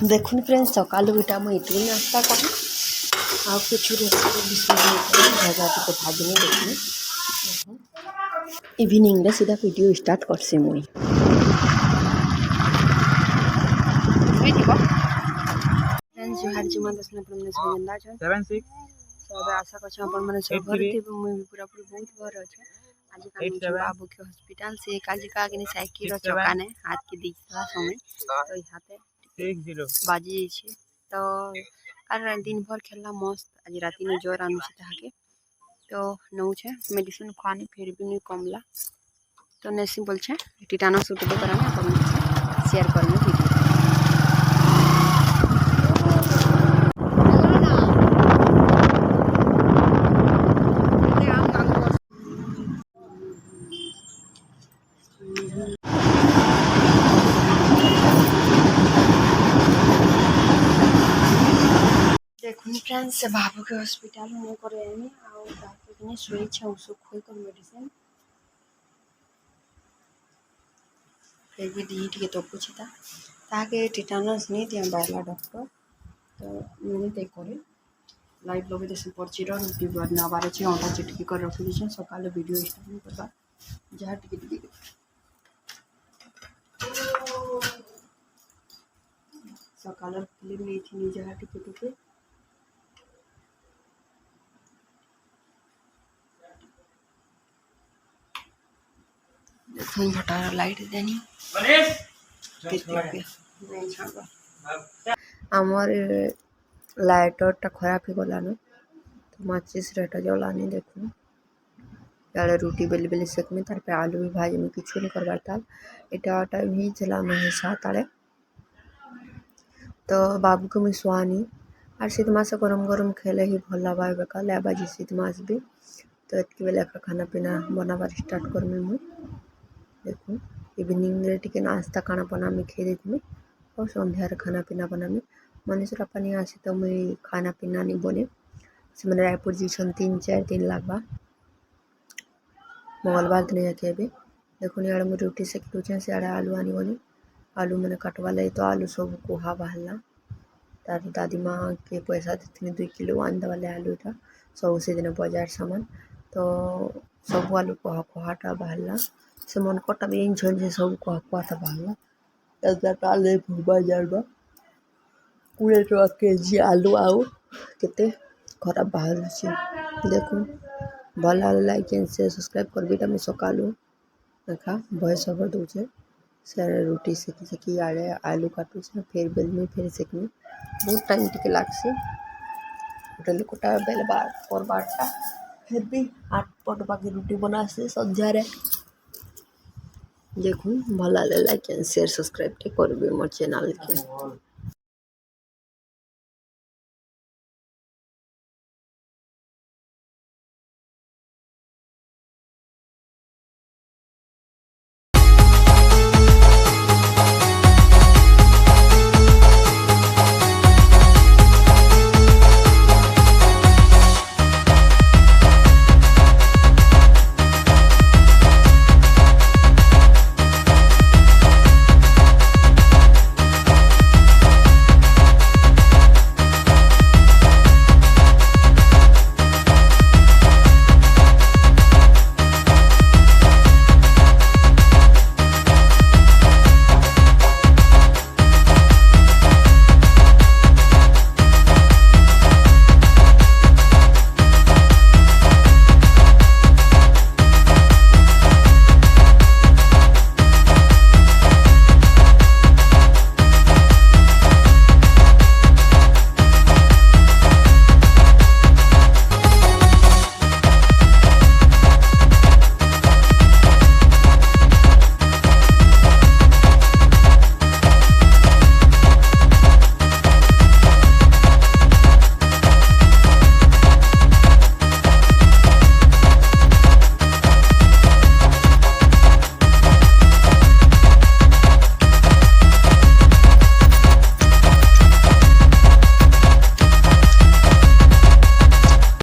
देखुन फ्रेंड्स सकाल इटा मुझे इतनी नाश्ता करी आ कुछ रेसिपी भजा टे भाजनी देखनी इवनिंग रे सीधा वीडियो स्टार्ट करसी मुई फ्रेंड्स जो हर जुमा दसना पर मैंने सुनंदा छ 76 सब आशा करछ अपन माने सब घर थे मुई पूरा पूरी बहुत भर अछि आज का बाबू के हॉस्पिटल से काज का के साइकिल रो चक्का ने हाथ के दिखला समय तो हाथे 60 बाजी छै तो आर दिन भर खेलना मस्त आज राती में जोर आनु छै ताके तो नौ छै मेडिसिन खानी फिर भी नहीं कमला तो नेसी बोल छै टिटानस उठ दे कराना अपन शेयर करने वीडियो देखुन फ्रेंड्स से बाबू के हॉस्पिटल में करे आनी आउ ताके ने सोई छ उसो खोई कर मेडिसिन फिर भी दी टिके तो पूछता ताके टिटानस नहीं दिया बायला डॉक्टर तो मैंने ते करे लाइव लगे जैसे पर्ची रो रुटी बना बारे छ अंडा चिटकी कर रखी दी छ सकाले वीडियो स्टार्ट नहीं करबा जहा टिके टिके सकाले क्लिप नहीं थी जहा टिके टिके देखो भटारा लाइट देनी मनीष आमर लाइटरटा खराब हो गलान तो माचिस रेटा जलानी देखो यारे रुटी बेली बेली सेकमी तार पे आलू भी भाजी में किछु नहीं करबार ताल एटा टाइम ही चला मैं 7 आड़े तो बाबू को मुझे सुआनी और शीत मास गरम गरम खेले ही भल लगा बेका लेबाजी शीत मास भी तो इतनी बेले का खाना पीना बनाबार स्टार्ट करमी मुझे देखो इवनिंग रे टिके नाश्ता खाना बनामी खे देती और संध्यार खाना पीना बनामी मनीष पानी आसे तो मुई खाना पीना नहीं बने से मैंने रायपुर जी 3-4 दिन लगवा मंगलवार दिन जाके अभी देखो यार मुझे रोटी से किलो से आलू आनी बनी आलू मैंने कटवा ले तो आलू सब कोहा बहला तार दादी माँ के पैसा देती 2 किलो आंदा वाले आलू था सब से दिन बाजार सामान तो सब आलू कोहा कोहाटा बहला से मन कटा भी झन से सब कोहा कोहा बहला 10 आलू बाजार में 20 टका केजी आलू आउ केते खराब बाहर से देखो भल लाइक एंड शेयर सब्सक्राइब करबी मैं सकालू देखा भैंस सब दूचे से रोटी सेकी सेकी आड़े आलू काटू फिर बेलमी फिर सेकमी बहुत टाइम टिके लागसी होटल कोटा बेल पर बारटा फिर भी 8 पट बाकी रोटी बनासी संध्यार देखूँ भल लाइक एंड शेयर सब्सक्राइब करबी मोर चैनल के।